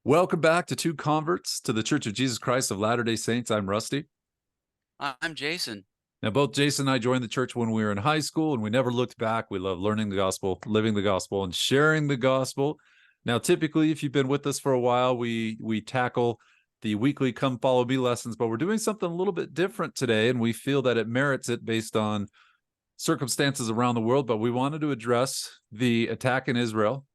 Welcome back to 2Converts to the Church of Jesus Christ of Latter-day Saints. I'm Rusty. I'm Jason. Now, both Jason and I joined the church when we were in high school, and we never looked back. We love learning the gospel, living the gospel, and sharing the gospel. Now, typically, if you've been with us for a while, we tackle the weekly Come Follow Me lessons, but we're doing something a little bit different today, and we feel that it merits it based on circumstances around the world. But we wanted to address the attack in Israel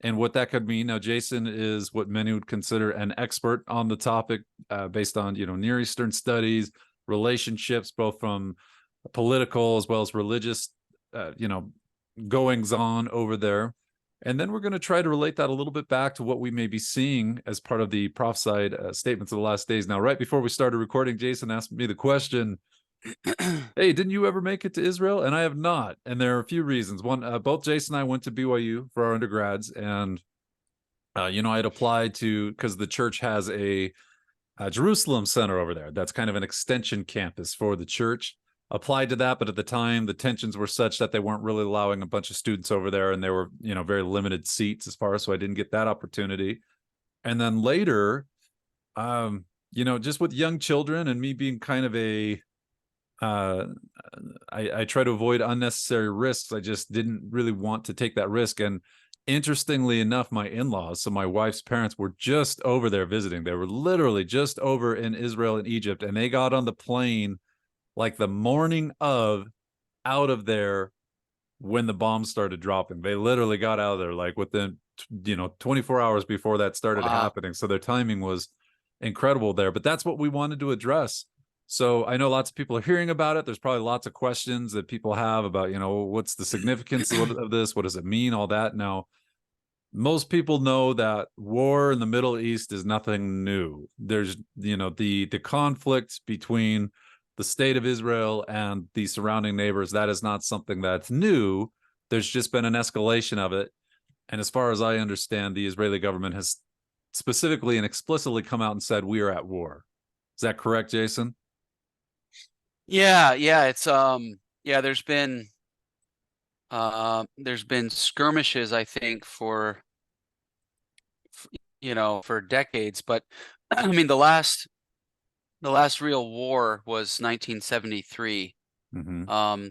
and what that could mean. Now, Jason is what many would consider an expert on the topic, based on Near Eastern studies, relationships, both from political as well as religious, goings on over there. And then we're going to try to relate that a little bit back to what we may be seeing as part of the prophesied statements of the last days. Now, right before we started recording, Jason asked me the question, hey, didn't you ever make it to Israel? And I have not. And there are a few reasons. One, both Jason and I went to BYU for our undergrads. And, I had applied to, because the church has a Jerusalem Center over there. That's kind of an extension campus for the church. Applied to that, but at the time, the tensions were such that they weren't really allowing a bunch of students over there. And there were, very limited seats as far as, so I didn't get that opportunity. And then later, just with young children and me being kind of I try to avoid unnecessary risks. I just didn't really want to take that risk. And interestingly enough, my in-laws, so my wife's parents, were just over there visiting. They were literally just over in Israel and Egypt, and they got on the plane like the morning of out of there when the bombs started dropping. They literally got out of there like within 24 hours before that started Wow. happening. So their timing was incredible there. But that's what we wanted to address. So I know lots of people are hearing about it. There's probably lots of questions that people have about, what's the significance of this? What does it mean? All that. Now, most people know that war in the Middle East is nothing new. There's, the conflict between the state of Israel and the surrounding neighbors. That is not something that's new. There's just been an escalation of it. And as far as I understand, the Israeli government has specifically and explicitly come out and said we are at war. Is that correct, Jason? Yeah, it's there's been skirmishes, I think, for decades, but I mean the last real war was 1973. Mm-hmm.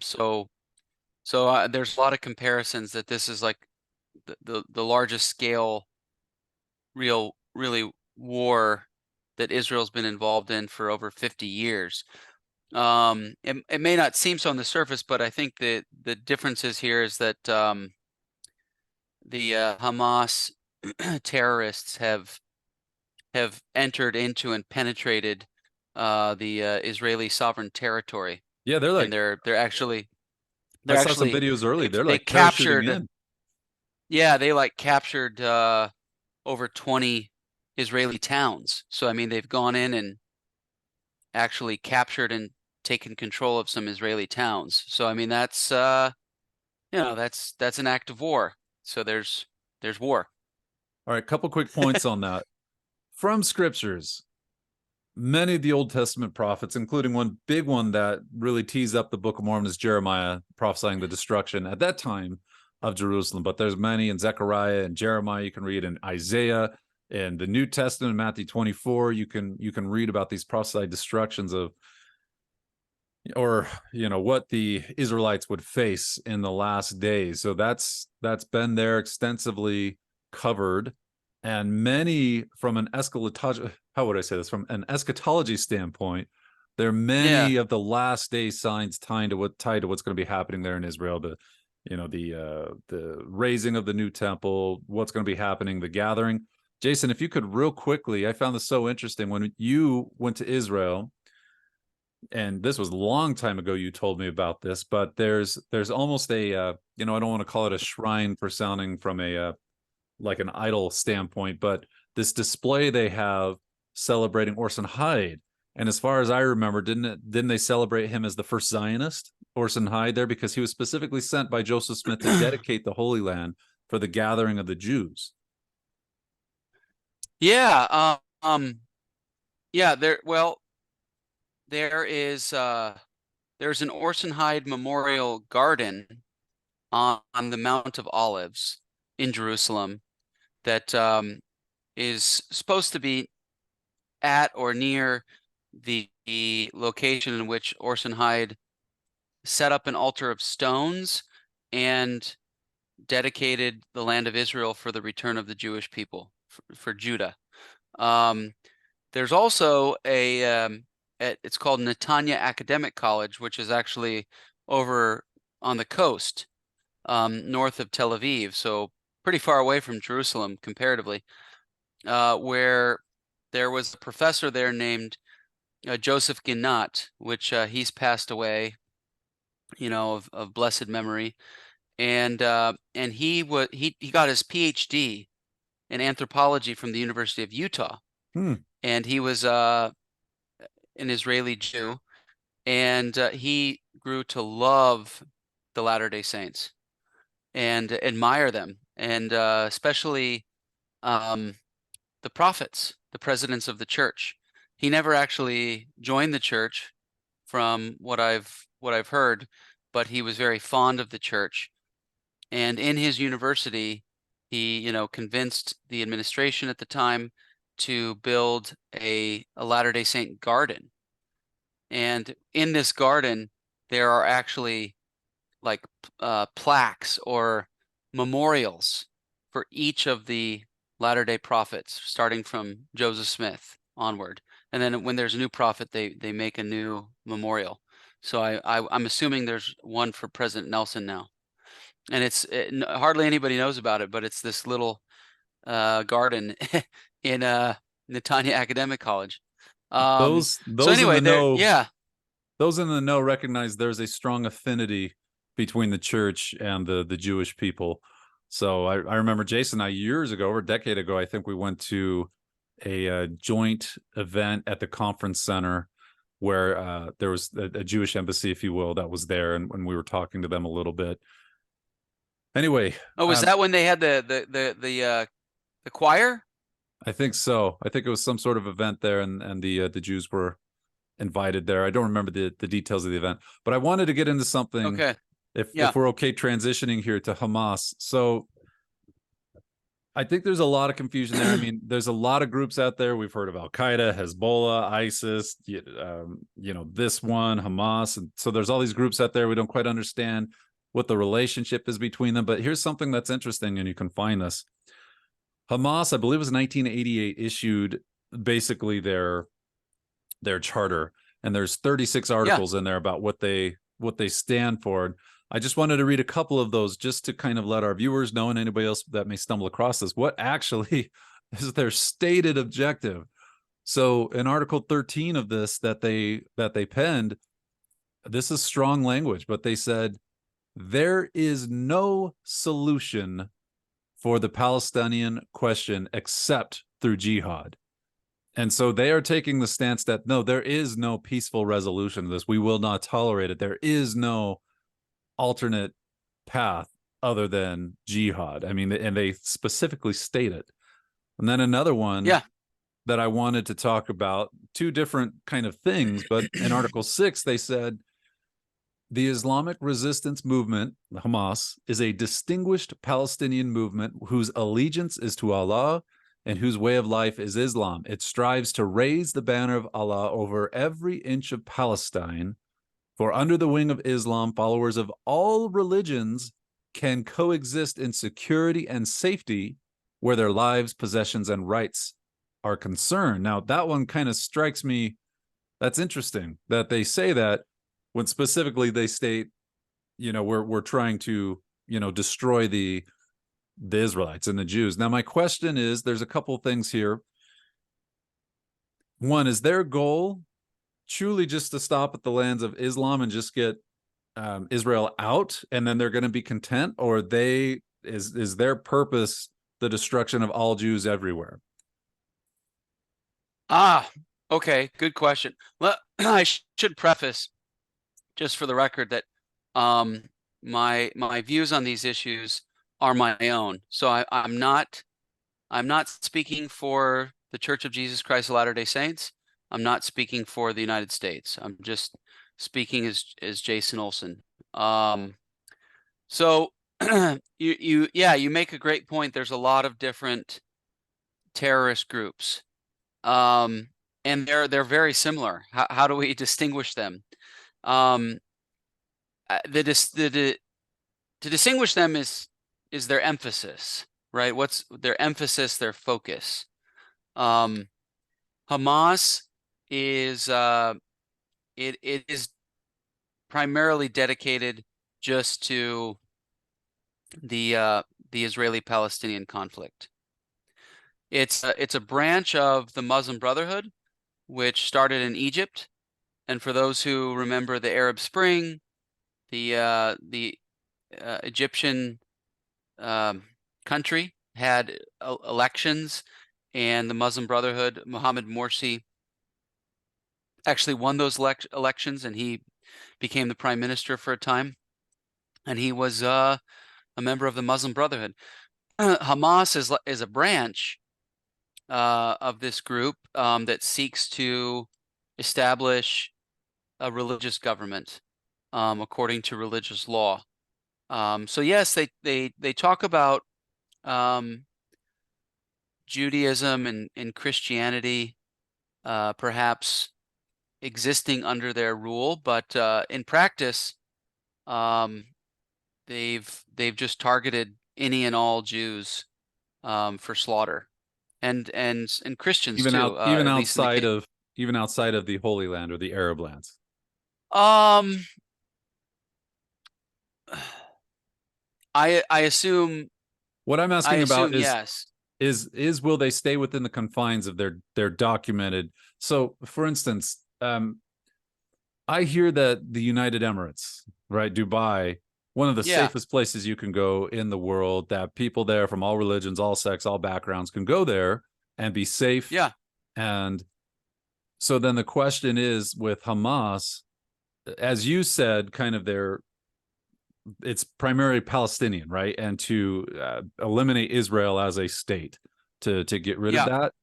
There's a lot of comparisons that this is like the largest scale really war that Israel's been involved in for over 50 years. It may not seem so on the surface, but I think the differences here is that the Hamas terrorists have entered into and penetrated the Israeli sovereign territory, Yeah, they're and like, they're actually I they're saw some actually videos early. They're they like parachuting captured in. they like captured over 20 Israeli towns. So I mean they've gone in and actually captured and taken control of some Israeli towns. So I mean that's an act of war. So there's war. All right, couple quick points on that. From scriptures, many of the Old Testament prophets, including one big one that really teased up the Book of Mormon, is Jeremiah prophesying the destruction at that time of Jerusalem. But there's many in Zechariah and Jeremiah. You can read in Isaiah, in the New Testament, Matthew 24. You can read about these prophesied destructions of, or what the Israelites would face in the last days. So that's been there extensively covered. And many, from an eschatology, how would I say this? From an eschatology standpoint, there are Yeah. many of the last day signs tied to what's going to be happening there in Israel. The raising of the new temple, what's going to be happening, the gathering. Jason, if you could real quickly, I found this so interesting when you went to Israel, and this was a long time ago you told me about this, but there's almost a I don't want to call it a shrine for sounding from a like an idol standpoint, but this display they have celebrating Orson Hyde. And as far as I remember, didn't they celebrate him as the first Zionist, Orson Hyde, there, because he was specifically sent by Joseph Smith to dedicate the Holy Land for the gathering of the Jews? Yeah. Yeah. There's an Orson Hyde Memorial Garden on the Mount of Olives in Jerusalem that is supposed to be at or near the location in which Orson Hyde set up an altar of stones and dedicated the land of Israel for the return of the Jewish people, for Judah. There's also it's called Netanya Academic College, which is actually over on the coast, north of Tel Aviv, so pretty far away from Jerusalem comparatively, where there was a professor there named Joseph Ginat, which he's passed away, of blessed memory, and he got his PhD in anthropology from the University of Utah, and he was an Israeli Jew, and he grew to love the Latter-day Saints and admire them, and especially the prophets, the presidents of the church. He never actually joined the church, from what I've heard, but he was very fond of the church. And in his university, he, convinced the administration at the time to build a Latter-day Saint garden. And in this garden, there are actually like plaques or memorials for each of the Latter-day prophets, starting from Joseph Smith onward. And then when there's a new prophet, they make a new memorial. So I'm assuming there's one for President Nelson now. And hardly anybody knows about it, but it's this little garden in Netanya Academic College. Those So those in anyway, the know yeah. those in the know recognize there's a strong affinity between the church and the Jewish people. So I remember Jason and I years ago, or a decade ago, I think we went to a joint event at the conference center where there was a Jewish embassy, if you will, that was there, and when we were talking to them a little bit. Anyway, Oh, was that when they had the choir? I think so. I think it was some sort of event there, and the Jews were invited there. I don't remember the details of the event, but I wanted to get into something. Okay. If we're okay transitioning here to Hamas. So I think there's a lot of confusion there. I mean, there's a lot of groups out there. We've heard of Al Qaeda, Hezbollah, ISIS, this one, Hamas. And so there's all these groups out there. We don't quite understand what the relationship is between them. But here's something that's interesting, and you can find this. Hamas, I believe it was 1988, issued basically their charter. And there's 36 articles in there about what they stand for. I just wanted to read a couple of those just to kind of let our viewers know, and anybody else that may stumble across this, what actually is their stated objective. So in Article 13 of this that they penned, this is strong language, but they said, there is no solution for the Palestinian question except through jihad. And so they are taking the stance that, no, there is no peaceful resolution to this. We will not tolerate it. There is no alternate path other than jihad. I mean, and they specifically state it. And then another one that I wanted to talk about, two different kind of things, but in Article 6, they said, the Islamic resistance movement, Hamas, is a distinguished Palestinian movement whose allegiance is to Allah and whose way of life is Islam. It strives to raise the banner of Allah over every inch of Palestine, for under the wing of Islam, followers of all religions can coexist in security and safety where their lives, possessions, and rights are concerned. Now, that one kind of strikes me. That's interesting that they say that when specifically they state, we're trying to, destroy the Israelites and the Jews. Now, my question is, there's a couple things here. One, is their goal truly just to stop at the lands of Islam and just get Israel out, and then they're going to be content, or is their purpose the destruction of all Jews everywhere? Okay, good question. Well, I should preface, just for the record, that my views on these issues are my own. So I'm not speaking for the Church of Jesus Christ of Latter-day Saints. I'm not speaking for the United States. I'm just speaking as Jason Olson. So you make a great point. There's a lot of different terrorist groups. And they're very similar. How do we distinguish them? Um, to distinguish them is their emphasis, right? What's their emphasis, their focus? Um, Hamas is it is primarily dedicated just to the Israeli-Palestinian conflict. It's a branch of the Muslim Brotherhood, which started in Egypt. And for those who remember the Arab Spring, the Egyptian country had elections, and the Muslim Brotherhood, Mohammed Morsi, actually won those elections, and he became the prime minister for a time. And he was a member of the Muslim Brotherhood. Hamas is a branch of this group that seeks to establish a religious government according to religious law. So yes, they talk about Judaism and Christianity perhaps existing under their rule, but in practice, they've just targeted any and all Jews for slaughter, and Christians too, Even at least in the outside case. of the Holy Land or the Arab lands. Um, I assume What I'm I asking about assume yes. is will they stay within the confines of their documented? So, for instance, I hear that the United Emirates, right, Dubai, one of the Yeah, safest places you can go in the world, that people there from all religions, all sects, all backgrounds can go there and be safe. yeah. And so then the question is with Hamas, as you said, kind of it's primarily Palestinian, right? And to eliminate Israel as a state, to get rid of Yeah, that.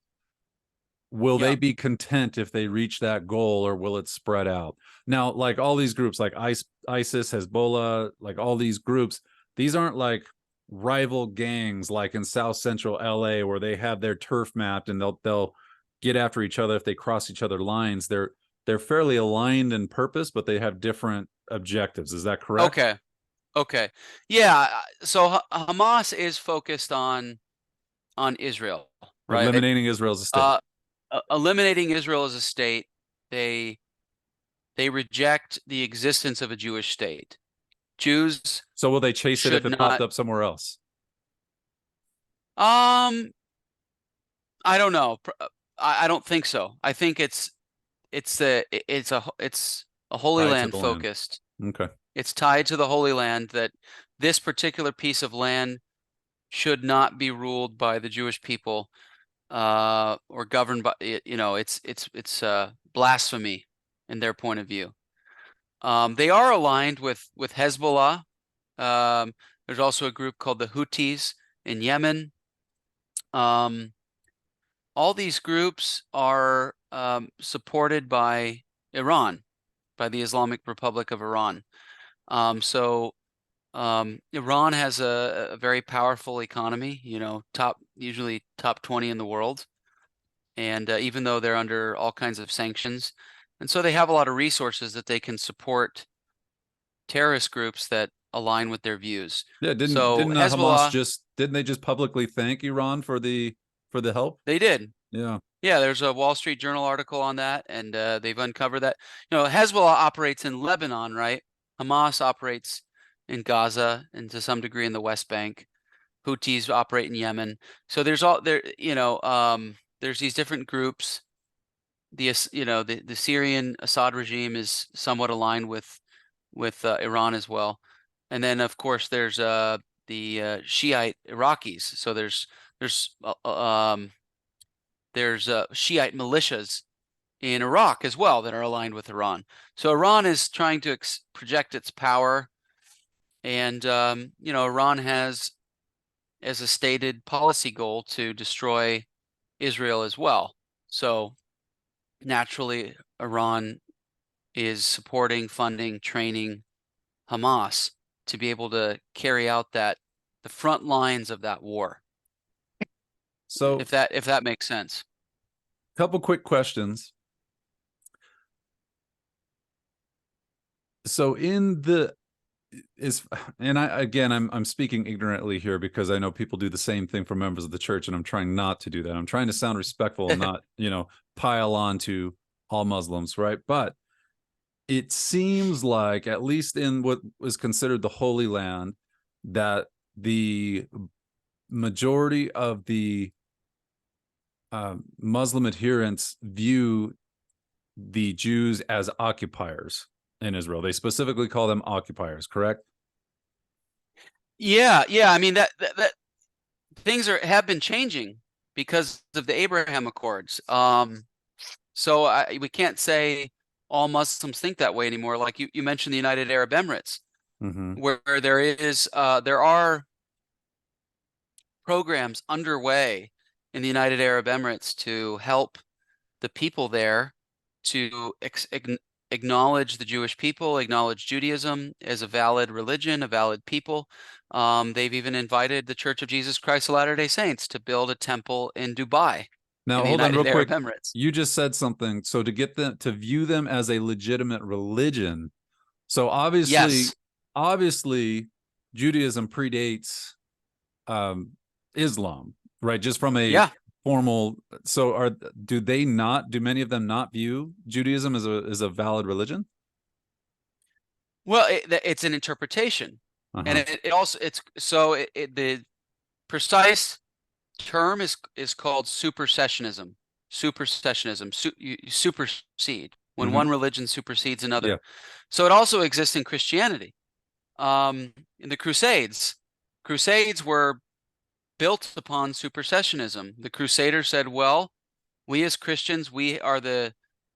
Will yeah. they be content if they reach that goal, or will it spread out? Now, like all these groups, like ISIS, Hezbollah, like all these groups, these aren't like rival gangs like in South Central LA where they have their turf mapped and they'll get after each other if they cross each other lines. They're fairly aligned in purpose, but they have different objectives. Is that correct? Okay, okay. Yeah, so Hamas is focused on Israel, right? Eliminating Israel as a state. Eliminating Israel as a state. They they reject the existence of a Jewish state. Jews So will they chase it if should it popped not. up somewhere else? Um, I don't know. I don't think so. I think it's a Holy Tied to Land the land. focused. Okay. It's tied to the Holy Land, that this particular piece of land should not be ruled by the Jewish people or governed by it's blasphemy in their point of view. They are aligned with Hezbollah. There's also a group called the Houthis in Yemen. Um, all these groups are supported by Iran, by the Islamic Republic of Iran. So Iran has a very powerful economy, usually top 20 in the world. And even though they're under all kinds of sanctions, and so they have a lot of resources that they can support terrorist groups that align with their views. Yeah, didn't So didn't Hamas Hezbollah, just didn't they just publicly thank Iran for the help? they did. Yeah. Yeah, there's a Wall Street Journal article on that, and they've uncovered that. Hezbollah operates in Lebanon, right? Hamas operates in Gaza and to some degree in the West Bank. Houthis operate in Yemen. So there's these different groups. The Syrian Assad regime is somewhat aligned with Iran as well. And then of course there's the Shiite Iraqis. So there's Shiite militias in Iraq as well that are aligned with Iran. So Iran is trying to project its power, and Iran has as a stated policy goal to destroy Israel as well. So naturally, Iran is supporting, funding, training Hamas to be able to carry out the front lines of that war. So, if that makes sense. couple quick questions. So in the is and I again I'm speaking ignorantly here because I know people do the same thing for members of the church, and I'm trying not to do that. I'm trying to sound respectful and not, pile on to all Muslims, right? But it seems like, at least in what was considered the Holy Land, that the majority of the Muslim adherents view the Jews as occupiers in Israel. They specifically call them occupiers, correct? Yeah, yeah. I mean that things have been changing because of the Abraham Accords. So we can't say all Muslims think that way anymore. Like you mentioned the United Arab Emirates, Mm-hmm. where there are programs underway in the United Arab Emirates to help the people there to acknowledge the Jewish people, acknowledge Judaism as a valid religion, a valid people. They've even invited the Church of Jesus Christ of Latter-day Saints to build a temple in Dubai, in Now, the hold on real United Arab quick. Emirates. You just said something. So to get them to view them as a legitimate religion. So obviously, Yes. obviously, Judaism predates um, Islam, right? Just from a Yeah. formal. So do many of them not view Judaism as a valid religion? Well, it's an interpretation, and Uh-huh. it also the precise term is called supersessionism. Supersessionism. You supersede when Mm-hmm. one religion supersedes Yeah. another. So it also exists in Christianity. In the Crusades were built upon supersessionism. The Crusaders said, "Well, we as Christians, we are the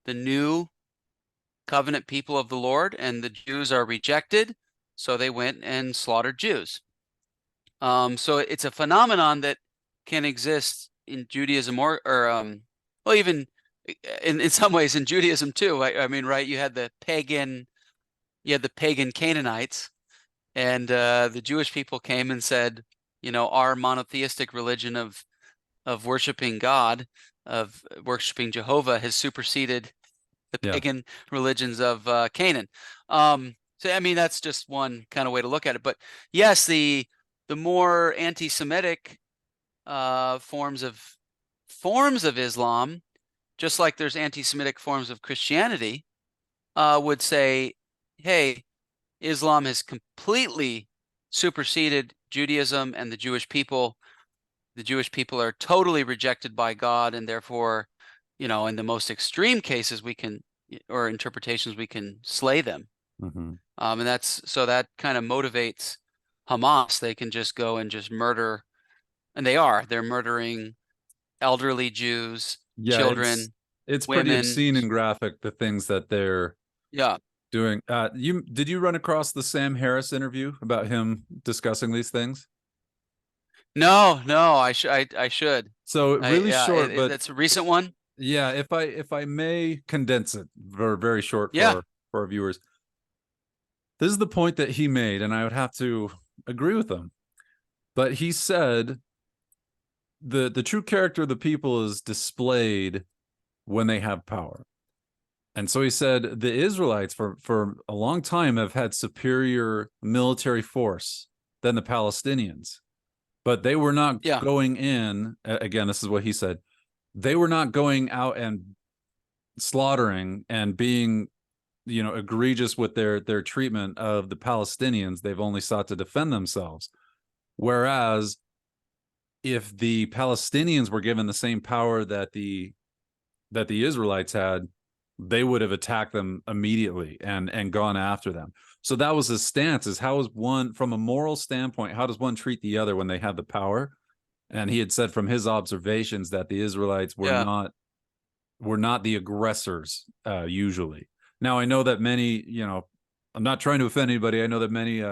new covenant people of the Lord, and the Jews are rejected." So they went and slaughtered Jews. So it's a phenomenon that can exist in Judaism well, even in some ways in Judaism too. I mean, right? You had the pagan Canaanites, and the Jewish people came and said, our monotheistic religion of worshiping God, of worshiping Jehovah, has superseded the Yeah. pagan religions of Canaan. So I mean, that's just one kind of way to look at it. But yes, the more anti-Semitic forms of Islam, just like there's anti-Semitic forms of Christianity, would say, hey, Islam has completely superseded Judaism and the Jewish people. The Jewish people are totally rejected by God, and therefore, in the most extreme cases, or interpretations, we can slay them. Mm-hmm. And that kind of motivates Hamas. They can just go and just murder, and they're murdering elderly Jews, Yeah, children, it's pretty women. obscene and graphic, the things that they're Yeah. doing. You run across the Sam Harris interview about him discussing these things? No, no, I should. So really Yeah, short, but that's a recent one. yeah, if I may condense it very short Yeah. for our viewers. This is the point that he made, and I would have to agree with him. But he said the true character of the people is displayed when they have power. And so he said the Israelites for a long time have had superior military force than the Palestinians, but they were not Yeah. going in. Again, this is what he said. They were not going out and slaughtering and being, egregious with their treatment of the Palestinians. They've only sought to defend themselves. Whereas if the Palestinians were given the same power that the Israelites had, they would have attacked them immediately and gone after them. So that was his stance: is how is one, from a moral standpoint, how does one treat the other when they have the power? And he had said from his observations that the Israelites Yeah. were not the aggressors usually. Now I know that many, I'm not trying to offend anybody. I know that many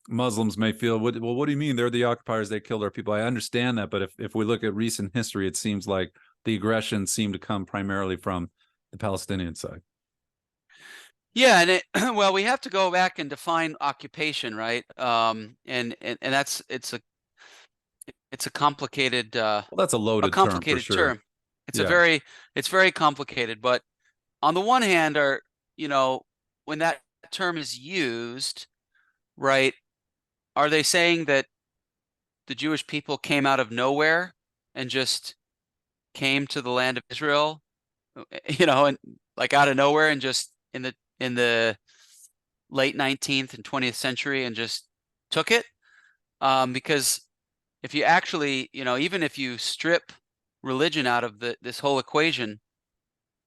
Muslims may feel, what do you mean they're the occupiers? They killed our people. I understand that, but if we look at recent history, it seems like the aggression seemed to come primarily from the Palestinian side. Yeah, and well, we have to go back and define occupation, right? And it's a complicated Well, that's a loaded term for sure. term. It's a Yeah, very it's very complicated. But on the one hand, when that term is used, right, are they saying that the Jewish people came out of nowhere and just came to the land of Israel, and like out of nowhere, and just in the late 19th and 20th century and just took it? Because if you actually, even if you strip religion out of this whole equation,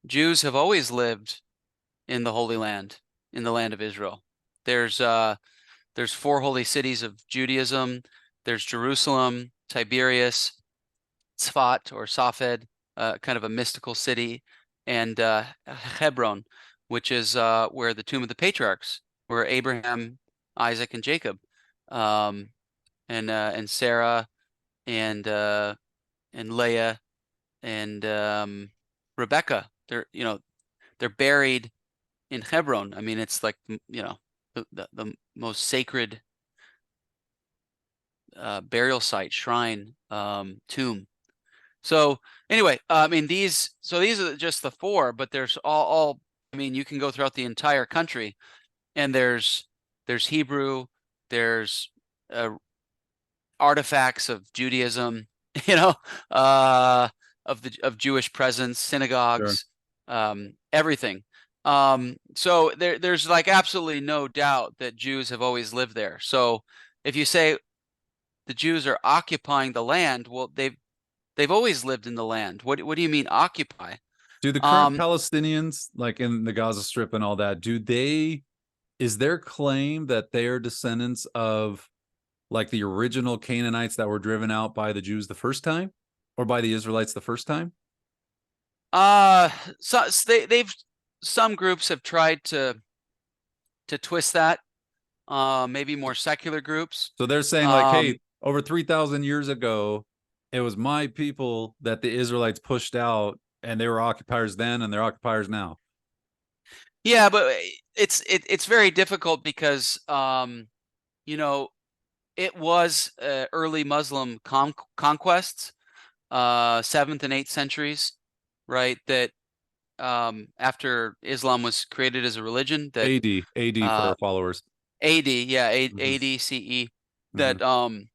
Jews have always lived in the Holy Land, in the land of Israel. There's four holy cities of Judaism. There's Jerusalem, Tiberias, Tzfat or Safed, kind of a mystical city, and Hebron, which is where the tomb of the patriarchs, where Abraham, Isaac, and Jacob, um, and Sarah, and Leah, and Rebecca. They're buried in Hebron. I mean, it's like the most sacred burial site, shrine, tomb. So anyway, I mean these are just the four, but there's all I mean, you can go throughout the entire country, and there's Hebrew, there's artifacts of Judaism, you know, of Jewish presence, sure. synagogues, everything. So there's like absolutely no doubt that Jews have always lived there. So if you say the Jews are occupying the land, well, they've always lived in the land. What do you mean occupy? Do the current Um, Palestinians, like in the Gaza Strip and all that, is their claim that they are descendants of like the original Canaanites that were driven out by the Jews the first time, or by the Israelites the first time? uh, so they've some groups have tried to twist that. Maybe more secular groups. So they're saying like, Um, hey, over 3,000 years ago, it was my people that the Israelites pushed out, and they were occupiers then, and they're occupiers now. yeah, but it's very difficult because you know, it was early Muslim conquests, 7th and 8th centuries, right? That after Islam was created as a religion, that AD for uh, our followers. AD, yeah, Mm-hmm. AD CE, Mm-hmm. that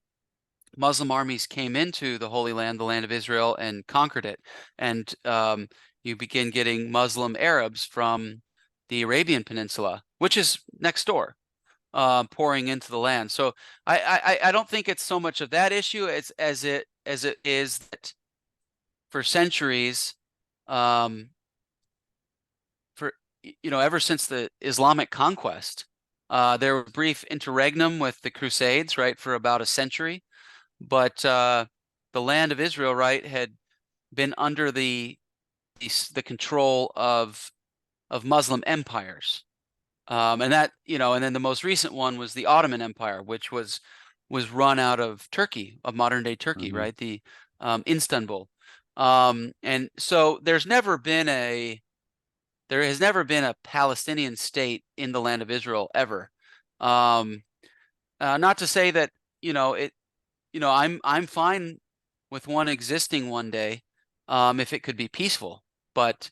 Muslim armies came into the Holy Land, the land of Israel, and conquered it. And you begin getting Muslim Arabs from the Arabian Peninsula, which is next door, pouring into the land. So I don't think it's so much of that issue as it is that for centuries, um, for ever since the Islamic conquest, there was a brief interregnum with the Crusades, right, for about a century, but the land of Israel, right, had been under the control of Muslim empires. And then the most recent one was the Ottoman Empire, which was run out of Turkey, of modern day Turkey, Mm-hmm. right? The Istanbul. And so there has never been a Palestinian state in the land of Israel ever. Um, Not to say that, I'm fine with one existing one day, if it could be peaceful. But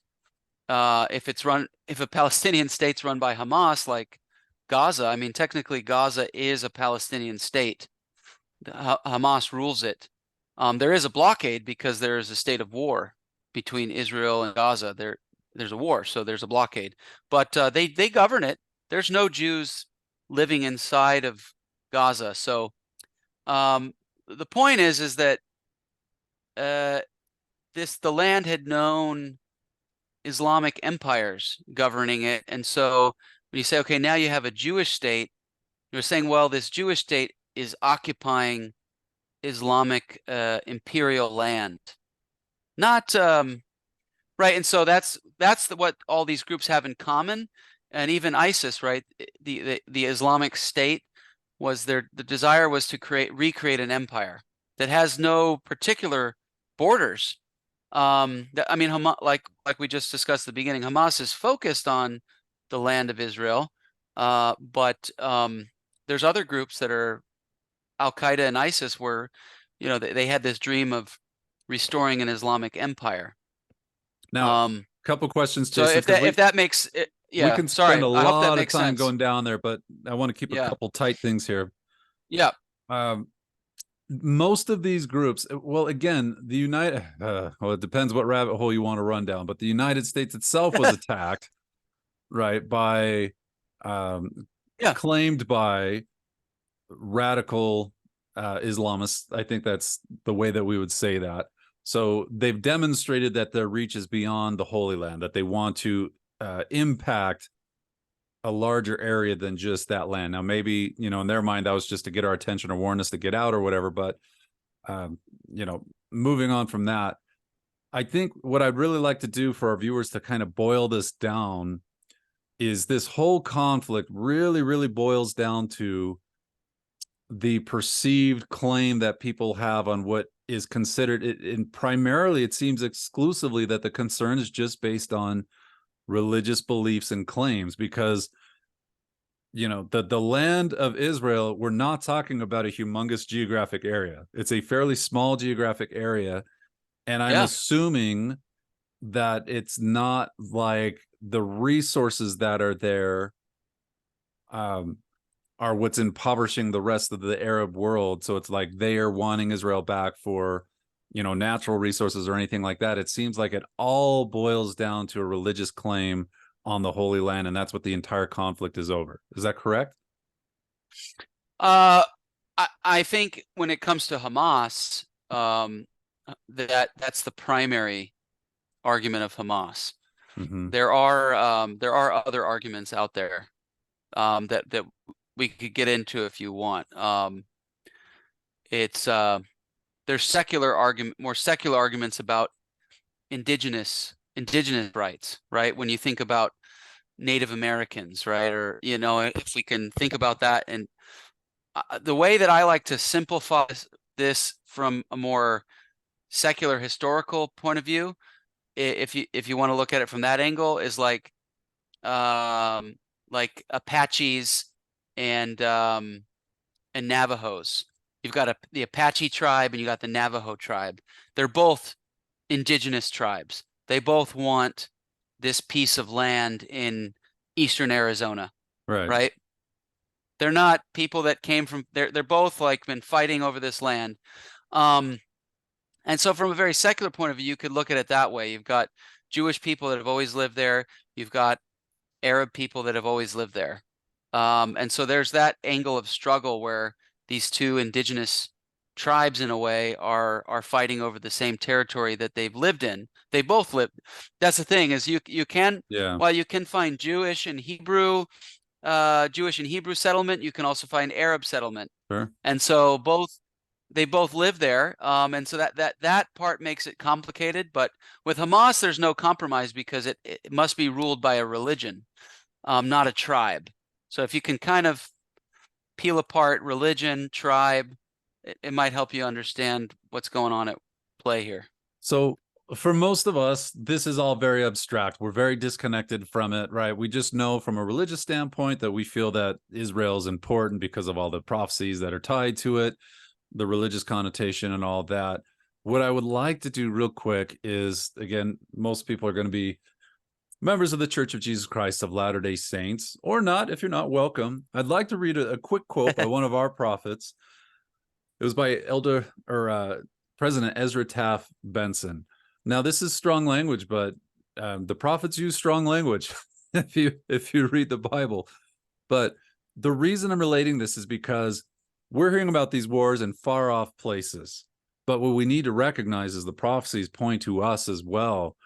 if a Palestinian state's run by Hamas, like Gaza, I mean, technically Gaza is a Palestinian state. Hamas rules it. There is a blockade because there is a state of war between Israel and Gaza. There's a war, so there's a blockade. But they govern it. There's no Jews living inside of Gaza. So the point is that uh, the land had known Islamic empires governing it. And so when you say, okay, now you have a Jewish state, you're saying, well, this Jewish state is occupying Islamic imperial land. Not right. And so that's what all these groups have in common. And even ISIS, right? The Islamic State was the desire was to recreate an empire that has no particular borders. I mean, like we just discussed at the beginning, Hamas is focused on the land of Israel, but there's other groups that are Al Qaeda and ISIS were they had this dream of restoring an Islamic empire. Now, a Um, couple questions, so Jason, if because that makes it, we yeah, can spend sorry. a I hope that lot of makes time sense. going down there, but I want to keep a Yeah. couple tight things here. Yeah. Um, most of these groups, well, again, the United, well, it depends what rabbit hole you want to run down, but the United States itself was attacked, right, by, Yeah. claimed by radical Islamists. I think that's the way that we would say that. So they've demonstrated that their reach is beyond the Holy Land, that they want to impact a larger area than just that land. Now, maybe, in their mind, that was just to get our attention or warn us to get out or whatever. But, um, moving on from that, I think what I'd really like to do for our viewers to kind of boil this down is this whole conflict really, really boils down to the perceived claim that people have on what is considered, and primarily it seems exclusively that the concern is just based on religious beliefs and claims, because the land of Israel, we're not talking about a humongous geographic area. It's a fairly small geographic area, and I'm Yeah. assuming that it's not like the resources that are there um, are what's impoverishing the rest of the Arab world. So it's like they are wanting Israel back for, natural resources or anything like that. It seems like it all boils down to a religious claim on the Holy Land, and that's what the entire conflict is over. Is that correct? Uh, I think when it comes to Hamas, that's the primary argument of Hamas. Mm-hmm. There are other arguments out there that we could get into if you want. It's There's more secular arguments about indigenous rights, right? When you think about Native Americans, right? Or if we can think about that, and the way that I like to simplify this from a more secular historical point of view, if you want to look at it from that angle, is like Apaches and Navajos. You've got the Apache tribe and you got the Navajo tribe. They're both indigenous tribes. They both want this piece of land in eastern Arizona, Right. right? They're not people that came from they're both like been fighting over this land. Um, and so from a very secular point of view, you could look at it that way. You've got Jewish people that have always lived there. You've got Arab people that have always lived there. And so there's that angle of struggle where these two indigenous tribes in a way are fighting over the same territory that they've lived in. They both live. That's the thing, is you can, Yeah. while you can find Jewish and Hebrew settlement, you can also find Arab settlement. Sure. And so they both live there. And so that part makes it complicated. But with Hamas, there's no compromise because it must be ruled by a religion, not a tribe. So if you can kind of peel apart religion, tribe, it might help you understand what's going on at play here. So for most of us, this is all very abstract. We're very disconnected from it, right? We just know from a religious standpoint that we feel that Israel is important because of all the prophecies that are tied to it, the religious connotation and all that. What I would like to do real quick is, again, most people are going to be members of the Church of Jesus Christ of Latter-day Saints, or not. If you're not, welcome. I'd like to read a quick quote by one of our prophets. It was by President Ezra Taft Benson. Now, this is strong language, but the prophets use strong language if you read the Bible. But the reason I'm relating this is because we're hearing about these wars in far off places. But what we need to recognize is the prophecies point to us as well.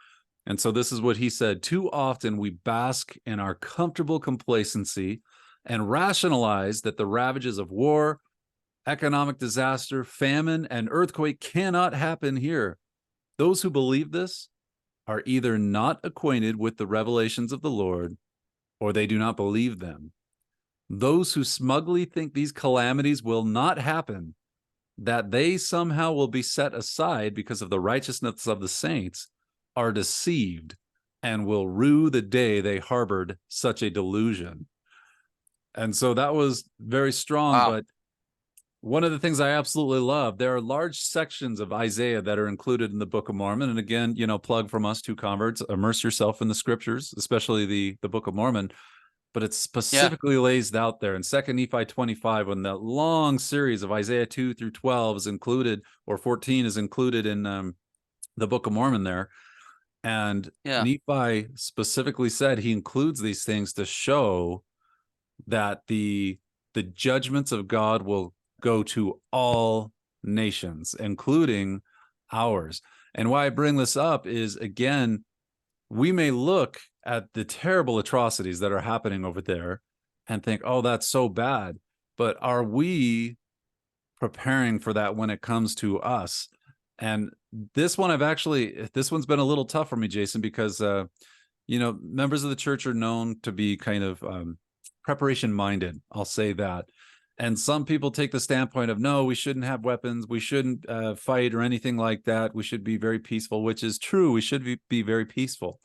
And so this is what he said: too often we bask in our comfortable complacency and rationalize that the ravages of war, economic disaster, famine, and earthquake cannot happen here. Those who believe this are either not acquainted with the revelations of the Lord, or they do not believe them. Those who smugly think these calamities will not happen, that they somehow will be set aside because of the righteousness of the saints, are deceived and will rue the day they harbored such a delusion. And so that was very strong, Wow. but One of the things I absolutely love, there are large sections of Isaiah that are included in the Book of Mormon. And again, plug from us, 2Converts, immerse yourself in the scriptures, especially the Book of Mormon. But it Yeah, specifically lays out there in 2 Nephi 25, when that long series of Isaiah 2 through 12 is included, or 14 is included in the Book of Mormon there. And yeah, Nephi specifically said he includes these things to show that the judgments of God will go to all nations, including ours. And why I bring this up is, again, we may look at the terrible atrocities that are happening over there and think, oh, that's so bad. But are we preparing for that when it comes to us? And this one's been a little tough for me, Jason, because members of the church are known to be kind of preparation minded. I'll say that. And some people take the standpoint of, no, we shouldn't have weapons. We shouldn't fight or anything like that. We should be very peaceful, which is true. We should be very peaceful.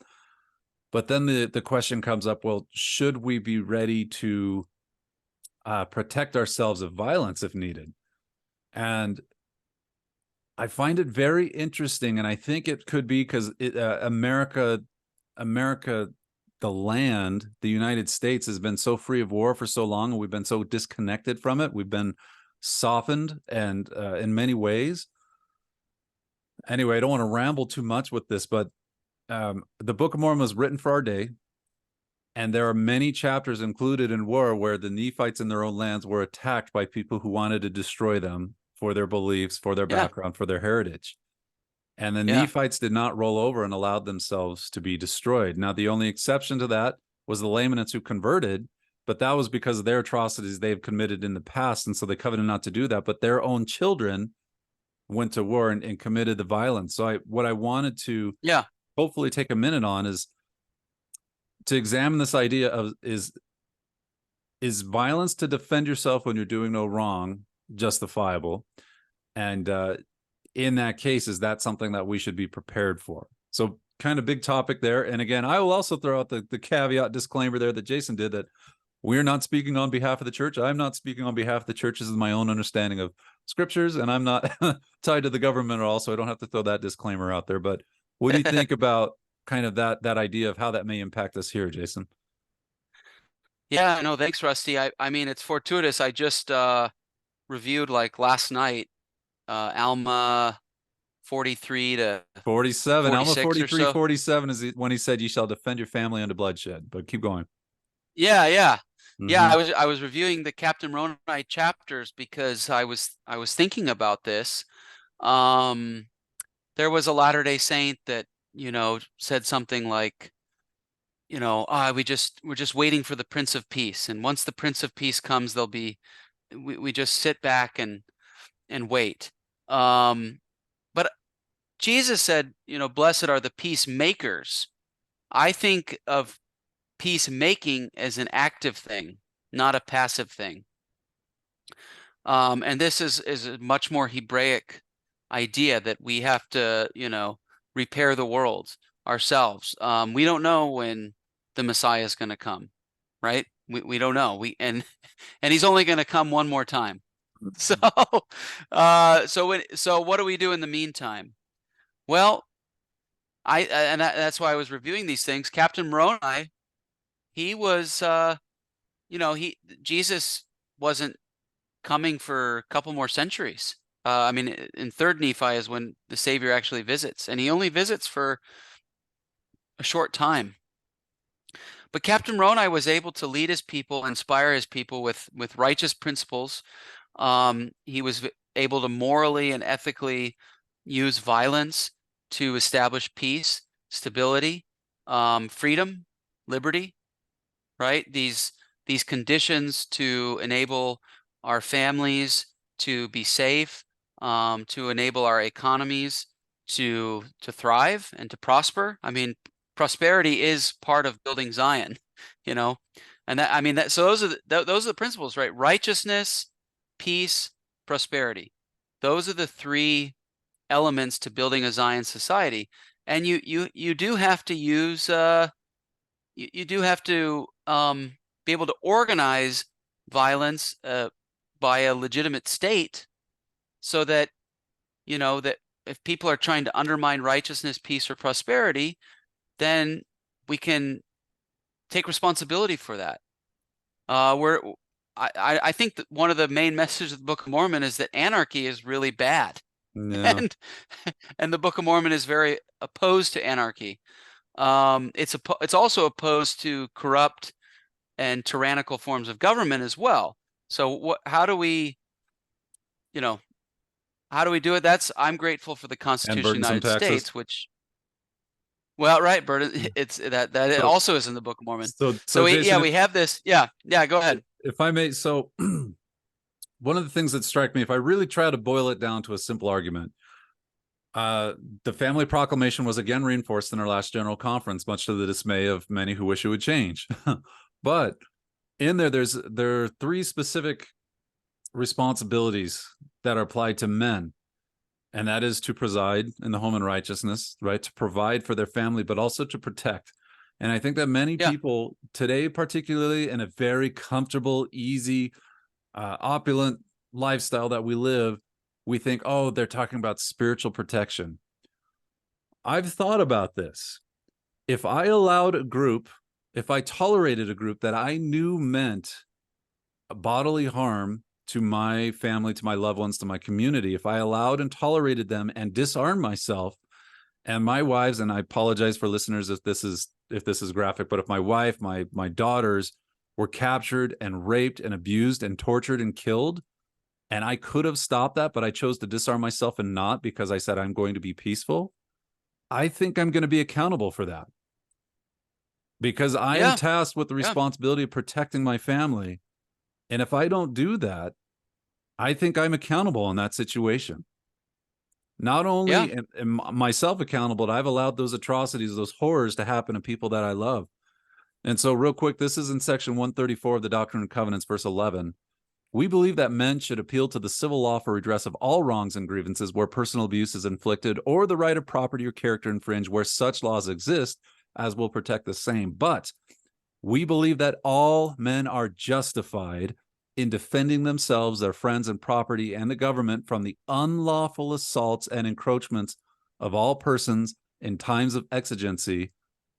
But then the question comes up, well, should we be ready to protect ourselves of violence if needed? And I find it very interesting. And I think it could be because America, the land, the United States has been so free of war for so long, and we've been so disconnected from it. We've been softened, and in many ways. Anyway, I don't want to ramble too much with this, but the Book of Mormon was written for our day, and there are many chapters included in war where the Nephites in their own lands were attacked by people who wanted to destroy them for their beliefs, for their yeah, background, for their heritage. And the yeah, Nephites did not roll over and allowed themselves to be destroyed. Now, the only exception to that was the Lamanites who converted, but that was because of their atrocities they've committed in the past. And so they covenanted not to do that. But their own children went to war and committed the violence. So what I wanted to yeah, hopefully take a minute on is to examine this idea of, is violence to defend yourself when you're doing no wrong justifiable? And in that case, is that something that we should be prepared for? So kind of big topic there. And again, I will also throw out the caveat disclaimer there that Jason did, that we're not speaking on behalf of the church. I'm not speaking on behalf of the church. This is my own understanding of scriptures, and I'm not tied to the government at all, so I don't have to throw that disclaimer out there. But what do you think about kind of that idea of how that may impact us here, Jason? yeah. No, thanks, Rusty. I mean, it's fortuitous. I just reviewed like last night, Alma 43 to 47, Alma 46 or 43, so. 47 is when he said, "You shall defend your family unto bloodshed." But keep going. Yeah, yeah. Yeah, Mm-hmm. I was reviewing the Captain Ronite chapters because I was thinking about this. Um, there was a Latter-day Saint that, said something like, we're just waiting for the Prince of Peace, and once the Prince of Peace comes, we just sit back and wait. But Jesus said, blessed are the peacemakers. I think of peacemaking as an active thing, not a passive thing. And this is a much more Hebraic idea that we have to, repair the world ourselves. We don't know when the Messiah is going to come, right? We don't know. And he's only going to come one more time. So so what do we do in the meantime? Well, that's why I was reviewing these things. Captain Moroni, he was he Jesus wasn't coming for a couple more centuries. I mean, in Third Nephi is when the Savior actually visits, and he only visits for a short time. But Captain Moroni was able to lead his people, inspire his people with righteous principles. He was able to morally and ethically use violence to establish peace, stability, freedom, liberty, right? These conditions to enable our families to be safe, to enable our economies to thrive and to prosper. I mean, prosperity is part of building Zion, you know, and that I mean that. So those are the principles, right? Righteousness, peace, prosperity. Those are the three elements to building a Zion society. And you do have to use you do have to be able to organize violence by a legitimate state, so that, that if people are trying to undermine righteousness, peace, or prosperity, then we can take responsibility for that. We're I think that one of the main messages of the Book of Mormon is that anarchy is really bad, Yeah. and and the Book of Mormon is very opposed to anarchy. It's also opposed to corrupt and tyrannical forms of government as well. So how do we, you know, how do we do it? I'm grateful for the And Constitution of the burdensome United taxes. States, which, well, right, Bert, it's that it So, also is in the Book of Mormon. so So Jason, we have this. Yeah, yeah. Go ahead. if I may, so one of the things that strike me, if I really try to boil it down to a simple argument, uh, the family proclamation was again reinforced in our last general conference, much to the dismay of many who wish it would change. But in there, there are three specific responsibilities that are applied to men, and that is to preside in the home in righteousness, right? To provide for their family, but also to protect. And I think that many Yeah, people today, particularly in a very comfortable, easy, opulent lifestyle that we live, we think, oh, they're talking about spiritual protection. I've thought about this. If I allowed a group, if I tolerated a group that I knew meant bodily harm to my family, to my loved ones, to my community, if I allowed and tolerated them and disarmed myself and my wives, and I apologize for listeners if this is graphic, but if my wife, my daughters were captured and raped and abused and tortured and killed, and I could have stopped that, but I chose to disarm myself and not, because I said I'm going to be peaceful, I think I'm going to be accountable for that, because I am yeah, tasked with the yeah, responsibility of protecting my family. And if I don't do that, I think I'm accountable in that situation. Not yeah, only am myself accountable, but I've allowed those atrocities, those horrors to happen to people that I love. And so, real quick, this is in section 134 of the Doctrine and Covenants, verse 11. We believe that men should appeal to the civil law for redress of all wrongs and grievances where personal abuse is inflicted, or the right of property or character infringed where such laws exist as will protect the same. But we believe that all men are justified in defending themselves, their friends, and property, and the government from the unlawful assaults and encroachments of all persons in times of exigency,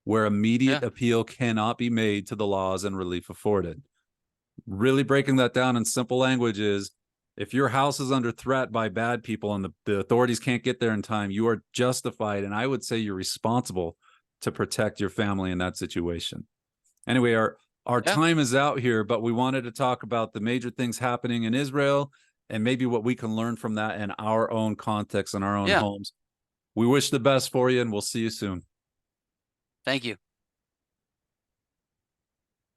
where immediate yeah, appeal cannot be made to the laws and relief afforded. Really breaking that down in simple language is, if your house is under threat by bad people and the authorities can't get there in time, you are justified, and I would say you're responsible to protect your family in that situation. Anyway, our yeah, time is out here, but we wanted to talk about the major things happening in Israel and maybe what we can learn from that in our own context and our own yeah. homes. We wish the best for you, and we'll see you soon. Thank you.